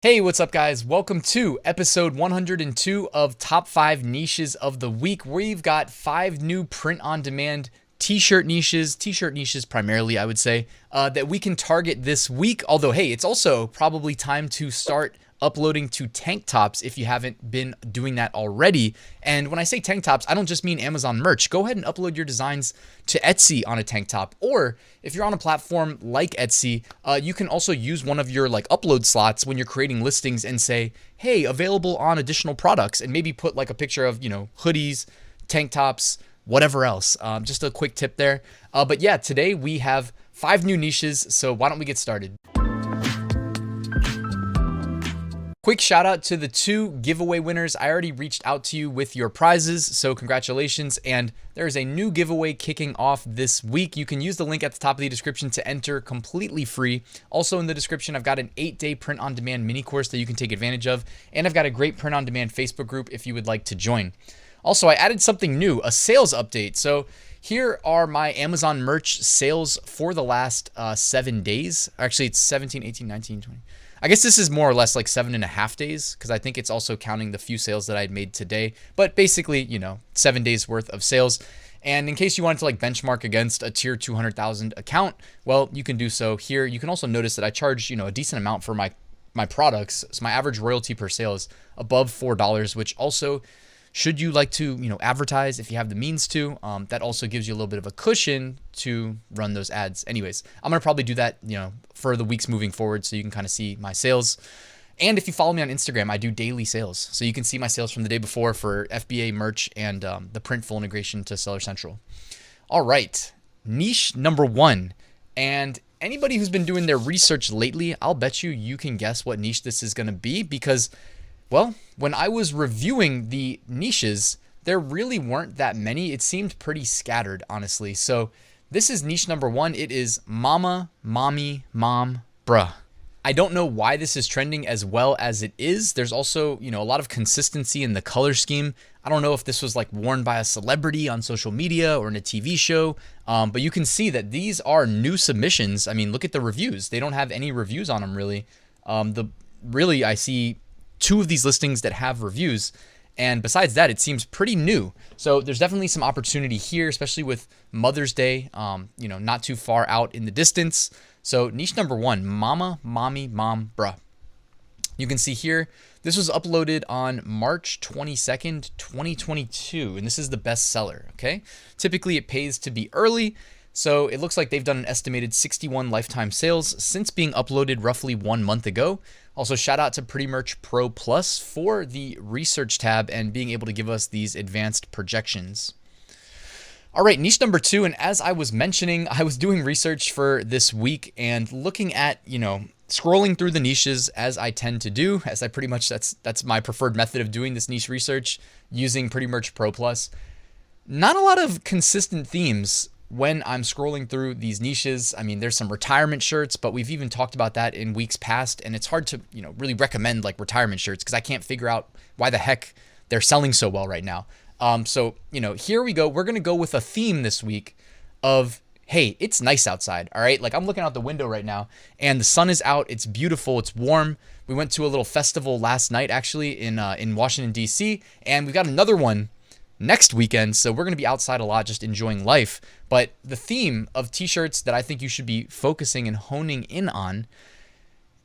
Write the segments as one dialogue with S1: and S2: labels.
S1: Hey, what's up, guys? Welcome to episode 102 of Top 5 Niches of the Week. We've got 5 new print-on-demand t-shirt niches primarily, I would say, that we can target this week. Although, hey, it's also probably time to start uploading to tank tops if you haven't been doing that already. And when I say tank tops, I don't just mean Amazon merch. Go ahead and upload your designs to Etsy on a tank top. Or if you're on a platform like Etsy, you can also use one of your upload slots when you're creating listings and say, hey, available on additional products, and maybe put a picture of, hoodies, tank tops, whatever else. Just a quick tip there. But yeah, today we have 5 new niches. So why don't we get started? Quick shout out to the 2 giveaway winners. I already reached out to you with your prizes, so congratulations. And there is a new giveaway kicking off this week. You can use the link at the top of the description to enter completely free. Also in the description, I've got an 8-day print-on-demand mini course that you can take advantage of. And I've got a great print-on-demand Facebook group if you would like to join. Also, I added something new, a sales update. So here are my Amazon merch sales for the last 7 days. Actually, it's 17, 18, 19, 20. I guess this is more or less 7.5 days, because I think it's also counting the few sales that I had made today. But basically, 7 days worth of sales. And in case you wanted to benchmark against a tier 200,000 account, well, you can do so here. You can also notice that I charge, a decent amount for my products. So my average royalty per sale is above $4, which also, should you like to, advertise if you have the means to, that also gives you a little bit of a cushion to run those ads. Anyways, I'm going to probably do that, for the weeks moving forward, so you can kind of see my sales. And if you follow me on Instagram, I do daily sales. So you can see my sales from the day before for FBA merch and the Printful integration to Seller Central. All right, niche number 1. And anybody who's been doing their research lately, I'll bet you can guess what niche this is going to be, because well, when I was reviewing the niches, there really weren't that many. It seemed pretty scattered, honestly. So this is niche number 1. It is mama, mommy, mom, bruh. I don't know why this is trending as well as it is. There's also, a lot of consistency in the color scheme. I don't know if this was worn by a celebrity on social media or in a TV show, but you can see that these are new submissions. I mean, look at the reviews. They don't have any reviews on them, really. I see 2 of these listings that have reviews, and besides that, it seems pretty new. So there's definitely some opportunity here, especially with Mother's Day, not too far out in the distance. So niche number 1, mama, mommy, mom, bruh. You can see here, this was uploaded on March 22nd, 2022, and this is the best seller, okay? Typically, it pays to be early, so it looks like they've done an estimated 61 lifetime sales since being uploaded roughly 1 month ago. Also, shout out to Pretty Merch Pro Plus for the research tab and being able to give us these advanced projections. All right, niche number 2, and as I was mentioning, I was doing research for this week and looking at, scrolling through the niches as I tend to do, as I pretty much, that's my preferred method of doing this niche research, using Pretty Merch Pro Plus. Not a lot of consistent themes when I'm scrolling through these niches. I mean, there's some retirement shirts, but we've even talked about that in weeks past, and it's hard to, really recommend retirement shirts because I can't figure out why the heck they're selling so well right now. So, here we go. We're going to go with a theme this week of, hey, it's nice outside. All right. I'm looking out the window right now and the sun is out. It's beautiful. It's warm. We went to a little festival last night, actually, in Washington, D.C., and we've got another one next weekend, so we're going to be outside a lot just enjoying life. But the theme of t-shirts that I think you should be focusing and honing in on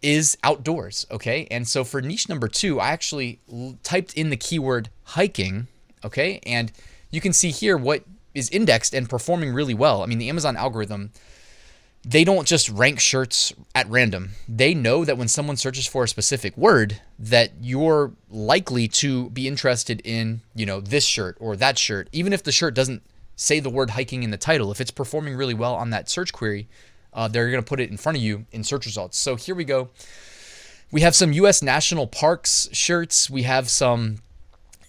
S1: is outdoors, okay? And so for niche number 2, I actually typed in the keyword hiking, okay? And you can see here what is indexed and performing really well. I mean, the Amazon algorithm, they don't just rank shirts at random. They know that when someone searches for a specific word, that you're likely to be interested in, this shirt or that shirt, even if the shirt doesn't say the word hiking in the title. If it's performing really well on that search query, they're going to put it in front of you in search results. So here we go. We have some U.S. National Parks shirts. We have some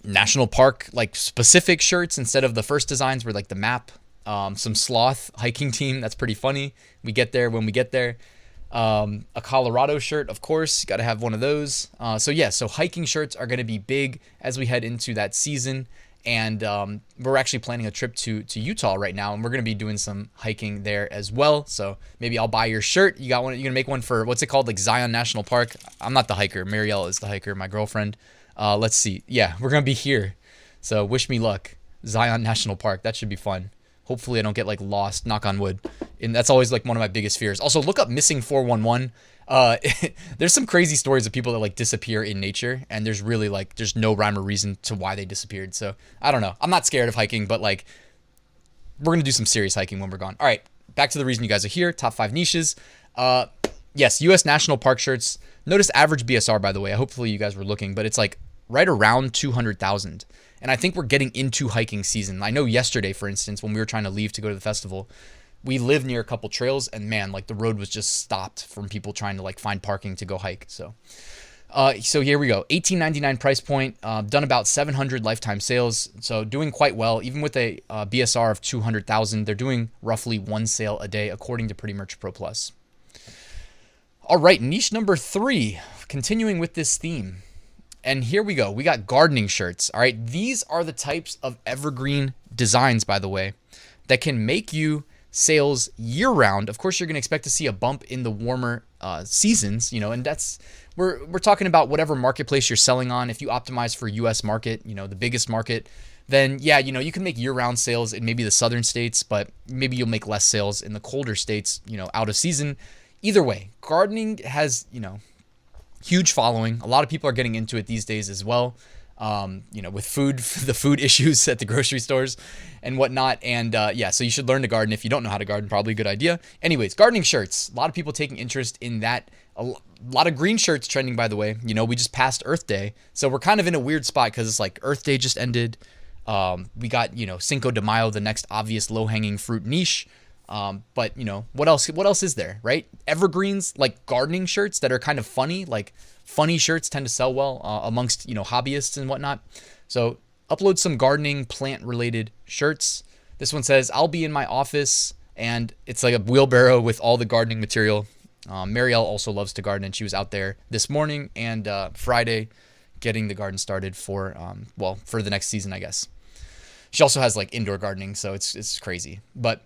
S1: National Park specific shirts instead of the first designs were the map. Some sloth hiking team. That's pretty funny. We get there when we get there. A Colorado shirt, of course, got to have one of those. So hiking shirts are going to be big as we head into that season. And we're actually planning a trip to Utah right now, and we're going to be doing some hiking there as well. So maybe I'll buy your shirt. You got one? You're going to make one for, what's it called? Like Zion National Park. I'm not the hiker. Marielle is the hiker, my girlfriend. Let's see. Yeah, we're going to be here. So wish me luck. Zion National Park. That should be fun. Hopefully I don't get like lost, knock on wood. And that's always like one of my biggest fears. Also, look up missing 411. There's some crazy stories of people that like disappear in nature, and there's really like there's no rhyme or reason to why they disappeared. So I don't know. I'm not scared of hiking, but like we're gonna do some serious hiking when we're gone. All right, back to the reason you guys are here. Top 5 niches. Yes, U.S. National Park shirts. Notice average BSR, by the way. Hopefully you guys were looking, but it's like right around 200,000. And I think we're getting into hiking season. I know yesterday, for instance, when we were trying to leave to go to the festival, we live near a couple trails, and man, like the road was just stopped from people trying to like find parking to go hike. So here we go. $18.99 price point, done about 700 lifetime sales. So doing quite well, even with a BSR of 200,000. They're doing roughly 1 sale a day, according to Pretty Merch Pro Plus. All right, niche number 3, continuing with this theme. And here we go. We got gardening shirts. All right, these are the types of evergreen designs, by the way, that can make you sales year round. Of course, you're going to expect to see a bump in the warmer seasons, you know, and that's we're talking about whatever marketplace you're selling on. If you optimize for US market, you know, the biggest market, then yeah, you know, you can make year round sales in maybe the southern states, but maybe you'll make less sales in the colder states, you know, out of season. Either way, gardening has, you know, huge following. A lot of people are getting into it these days as well. You know, with food, the food issues at the grocery stores and whatnot. And yeah, so you should learn to garden. If you don't know how to garden, probably a good idea. Anyways, gardening shirts. A lot of people taking interest in that. A lot of green shirts trending, by the way. You know, we just passed Earth Day. So we're kind of in a weird spot because it's like Earth Day just ended. We got, you know, Cinco de Mayo, the next obvious low-hanging fruit niche. But you know, what else is there, right? Evergreens, like gardening shirts that are kind of funny, like funny shirts tend to sell well amongst, you know, hobbyists and whatnot. So upload some gardening plant related shirts. This one says, I'll be in my office, and it's like a wheelbarrow with all the gardening material. Marielle also loves to garden, and she was out there this morning and Friday getting the garden started for, well, for the next season, I guess. She also has like indoor gardening, so it's crazy. But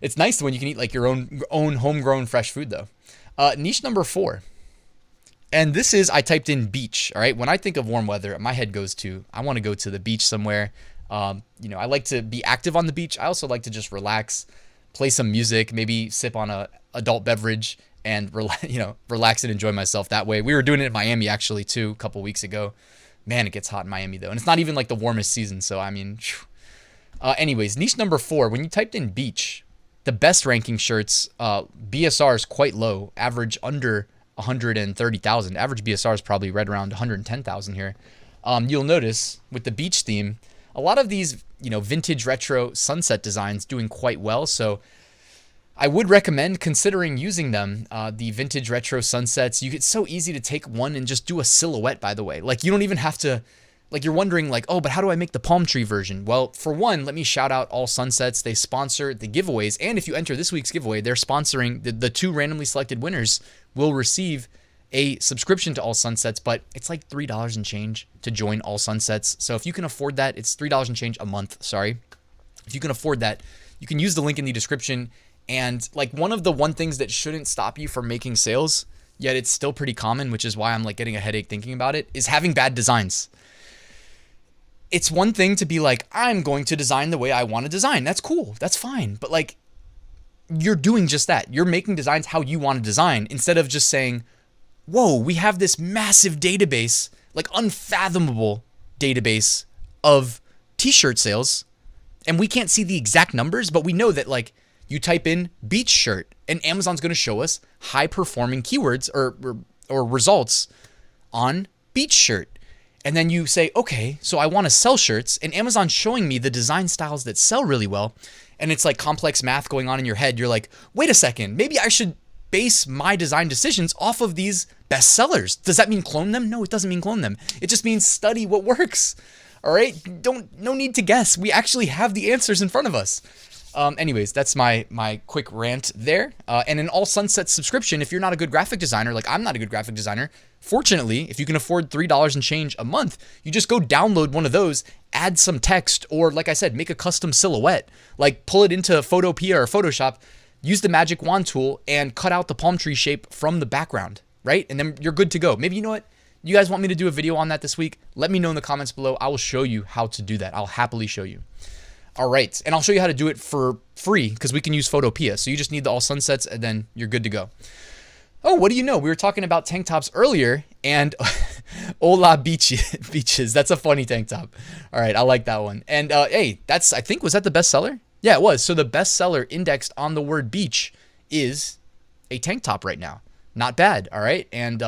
S1: it's nice when you can eat like your own homegrown fresh food, though. Niche number 4. And this is, I typed in beach. All right. When I think of warm weather, my head goes to, I want to go to the beach somewhere. You know, I like to be active on the beach. I also like to just relax, play some music, maybe sip on a adult beverage and relax and enjoy myself that way. We were doing it in Miami actually too, a couple weeks ago. Man, it gets hot in Miami though. And it's not even like the warmest season. So, I mean, anyways, niche number 4, when you typed in beach, the best ranking shirts, BSR is quite low, average under 130,000. Average BSR is probably right around 110,000 here. You'll notice with the beach theme, a lot of these, you know, vintage retro sunset designs doing quite well. So I would recommend considering using them. The vintage retro sunsets, it's so easy to take one and just do a silhouette, by the way. Like you don't even have to, like you're wondering like, oh, but how do I make the palm tree version? Well, for one, let me shout out All Sunsets. They sponsor the giveaways. And if you enter this week's giveaway, they're sponsoring the 2 randomly selected winners will receive a subscription to All Sunsets, but it's like $3 and change to join All Sunsets. So if you can afford that, it's $3 and change a month. Sorry. If you can afford that, you can use the link in the description. And like one things that shouldn't stop you from making sales, yet it's still pretty common, which is why I'm like getting a headache thinking about it, is having bad designs. It's one thing to be like, I'm going to design the way I want to design. That's cool. That's fine. But like, you're doing just that. You're making designs how you want to design instead of just saying, whoa, we have this massive database, like unfathomable database of t-shirt sales. And we can't see the exact numbers, but we know that like you type in beach shirt and Amazon's going to show us high performing keywords or results on beach shirt. And then you say, okay, so I want to sell shirts, and Amazon's showing me the design styles that sell really well. And it's like complex math going on in your head. You're like, wait a second, maybe I should base my design decisions off of these best sellers. Does that mean clone them? No, it doesn't mean clone them. It just means study what works. All right. No need to guess. We actually have the answers in front of us. Anyways, that's my quick rant there. And an all sunset subscription, if you're not a good graphic designer, like I'm not a good graphic designer, fortunately, if you can afford $3 and change a month, you just go download one of those, add some text, or like I said, make a custom silhouette, like pull it into Photopea or Photoshop, use the magic wand tool and cut out the palm tree shape from the background, right? And then you're good to go. Maybe, you know what? You guys want me to do a video on that this week? Let me know in the comments below. I will show you how to do that. I'll happily show you. All right, and I'll show you how to do it for free because we can use Photopea. So you just need the all sunsets and then you're good to go. Oh, what do you know? We were talking about tank tops earlier and Hola beaches. That's a funny tank top. All right, I like that one. And hey, that's, I think, was that the bestseller? Yeah, it was. So the bestseller indexed on the word beach is a tank top right now. Not bad, all right? And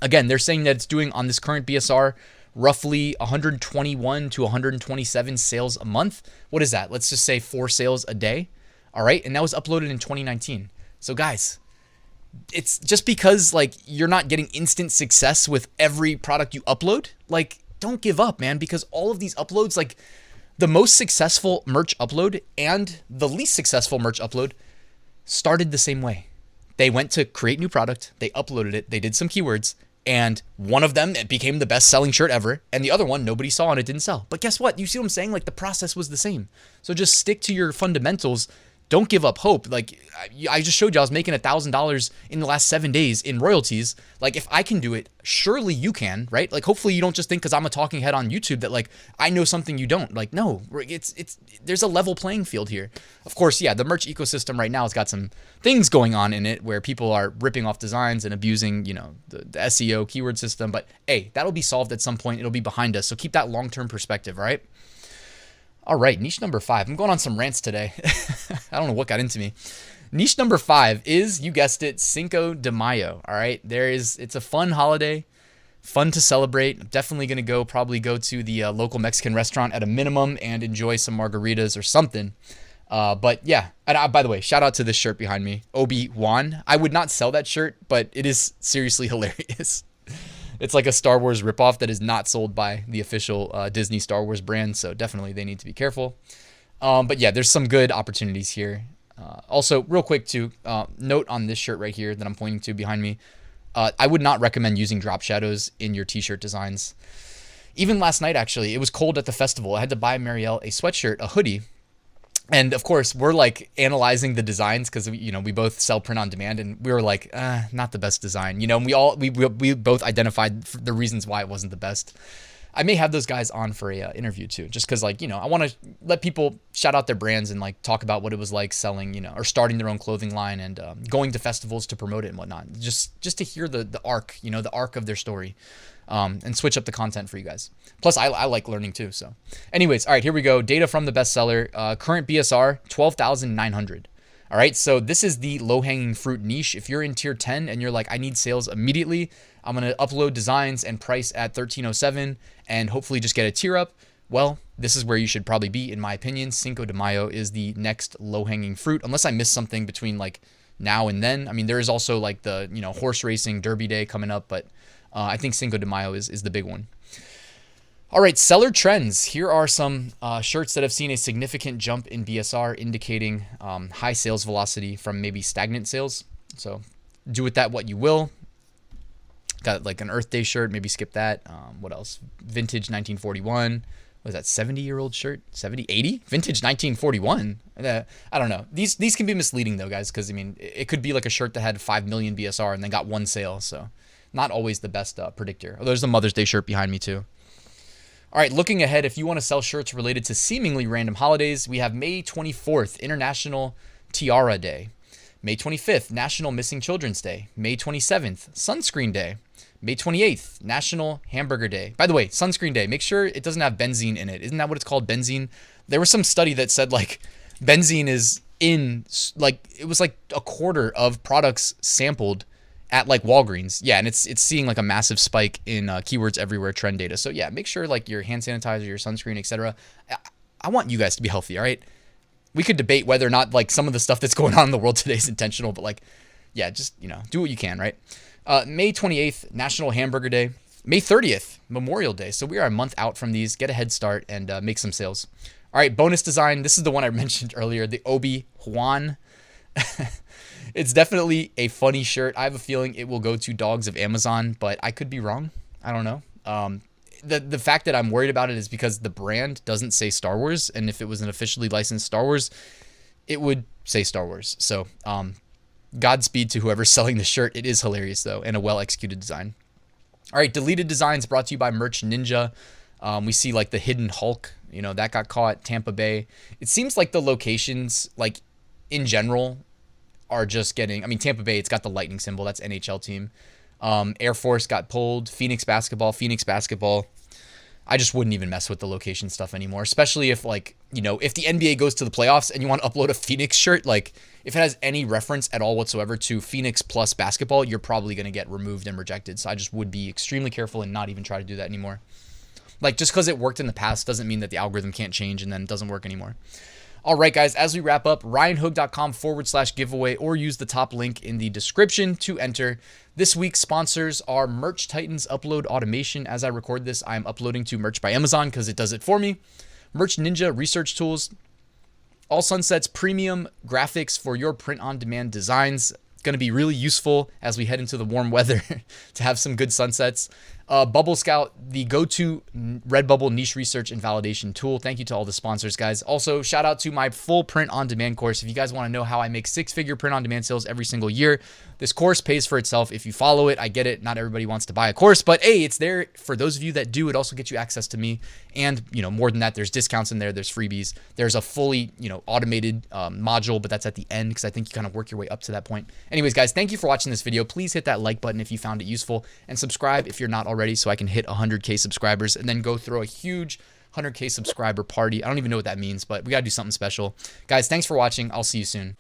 S1: again, they're saying that it's doing on this current BSR roughly 121 to 127 sales a month. What is that? Let's just say 4 sales a day. All right. And that was uploaded in 2019. So guys, it's just because like you're not getting instant success with every product you upload. Like, don't give up, man, because all of these uploads, like the most successful merch upload and the least successful merch upload started the same way. They went to create new product. They uploaded it. They did some keywords. And one of them, it became the best selling shirt ever. And the other one, nobody saw and it didn't sell. But guess what? You see what I'm saying? Like the process was the same. So just stick to your fundamentals. Don't give up hope. Like I just showed you, I was making $1,000 in the last 7 days in royalties. Like if I can do it, surely you can, right? Like hopefully you don't just think because I'm a talking head on YouTube that like I know something you don't. Like no, there's a level playing field here. Of course, yeah, the merch ecosystem right now has got some things going on in it where people are ripping off designs and abusing, you know, the SEO keyword system. But hey, that'll be solved at some point. It'll be behind us. So keep that long-term perspective, right? All right, niche number 5. I'm going on some rants today. I don't know what got into me. Niche number 5 is, you guessed it, Cinco de Mayo. All right, it's a fun holiday, fun to celebrate. I'm definitely going to probably go to the local Mexican restaurant at a minimum and enjoy some margaritas or something. But yeah, and by the way, shout out to this shirt behind me, Obi-Wan. I would not sell that shirt, but it is seriously hilarious. It's like a Star Wars ripoff that is not sold by the official Disney Star Wars brand, so definitely they need to be careful. But yeah, there's some good opportunities here. Also, real quick too, note on this shirt right here that I'm pointing to behind me, I would not recommend using drop shadows in your t-shirt designs. Even last night, actually, it was cold at the festival. I had to buy Marielle a sweatshirt, a hoodie. And of course, we're like analyzing the designs because we both sell print on demand, and we were like, not the best design. And we both identified the reasons why it wasn't the best. I may have those guys on for a interview too, just because I want to let people shout out their brands and like talk about what it was like selling, or starting their own clothing line and going to festivals to promote it and whatnot. Just to hear the arc, the arc of their story. And switch up the content for you guys. Plus, I like learning too. So anyways, all right, here we go. Data from the bestseller. Current BSR, 12,900. All right, so this is the low-hanging fruit niche. If you're in tier 10 and you're like, I need sales immediately, I'm going to upload designs and price at 1307 and hopefully just get a tier up. Well, this is where you should probably be, in my opinion. Cinco de Mayo is the next low-hanging fruit, unless I missed something between like now and then. I mean, there is also like the, horse racing derby day coming up, but I think Cinco de Mayo is the big one. All right, seller trends. Here are some shirts that have seen a significant jump in BSR, indicating high sales velocity from maybe stagnant sales. So do with that what you will. Got like an Earth Day shirt, maybe skip that. What else? Vintage 1941. What is that, 70-year-old shirt? 70, 80? Vintage 1941. I don't know. These can be misleading though, guys, because I mean, it could be like a shirt that had 5 million BSR and then got 1 sale. So not always the best predictor. Oh, there's a Mother's Day shirt behind me too. All right, looking ahead, if you want to sell shirts related to seemingly random holidays, we have May 24th, International Tiara Day. May 25th, National Missing Children's Day. May 27th, Sunscreen Day. May 28th, National Hamburger Day. By the way, Sunscreen Day, make sure it doesn't have benzene in it. Isn't that what it's called, benzene? There was some study that said like benzene is in, like, it was like a quarter of products sampled at like Walgreens. Yeah, and it's seeing like a massive spike in keywords everywhere trend data. So yeah, make sure like your hand sanitizer, your sunscreen, etc. I want you guys to be healthy, all right? We could debate whether or not like some of the stuff that's going on in the world today is intentional, but like, yeah, just, do what you can, right? May 28th, National Hamburger Day. May 30th, Memorial Day. So we are a month out from these. Get a head start and make some sales. All right, bonus design. This is the one I mentioned earlier, the Obi-Wan. It's definitely a funny shirt. I have a feeling it will go to Dogs of Amazon, but I could be wrong. I don't know. The fact that I'm worried about it is because the brand doesn't say Star Wars, and if it was an officially licensed Star Wars, it would say Star Wars. So Godspeed to whoever's selling the shirt. It is hilarious, though, and a well-executed design. All right, deleted designs brought to you by Merch Ninja. We see like the hidden Hulk, you know, that got caught, Tampa Bay. It seems like the locations, like in general, are just getting, I mean, Tampa Bay, it's got the lightning symbol. That's NHL team. Air Force got pulled. Phoenix basketball. I just wouldn't even mess with the location stuff anymore, especially if, like, you know, if the NBA goes to the playoffs and you want to upload a Phoenix shirt, like if it has any reference at all whatsoever to Phoenix plus basketball, you're probably going to get removed and rejected. So I just would be extremely careful and not even try to do that anymore. Like, just because it worked in the past doesn't mean that the algorithm can't change and then it doesn't work anymore. All right, guys, as we wrap up, ryanhogue.com/giveaway or use the top link in the description to enter. This week's sponsors are Merch Titans Upload Automation. As I record this, I'm uploading to Merch by Amazon because it does it for me. Merch Ninja Research Tools. All Sunsets Premium Graphics for your print-on-demand designs. Going to be really useful as we head into the warm weather to have some good sunsets. Bubble Scout, the go-to Redbubble niche research and validation tool. Thank you to all the sponsors, guys. Also, shout out to my full print-on-demand course. If you guys want to know how I make six-figure print-on-demand sales every single year, this course pays for itself if you follow it. I get it. Not everybody wants to buy a course, but hey, it's there for those of you that do. It also gets you access to me. And, you know, more than that, there's discounts in there. There's freebies. There's a fully, you know, automated module, but that's at the end because I think you kind of work your way up to that point. Anyways, guys, thank you for watching this video. Please hit that like button if you found it useful and subscribe if you're not already so I can hit 100K subscribers and then go throw a huge 100K subscriber party. I don't even know what that means, but we got to do something special. Guys, thanks for watching. I'll see you soon.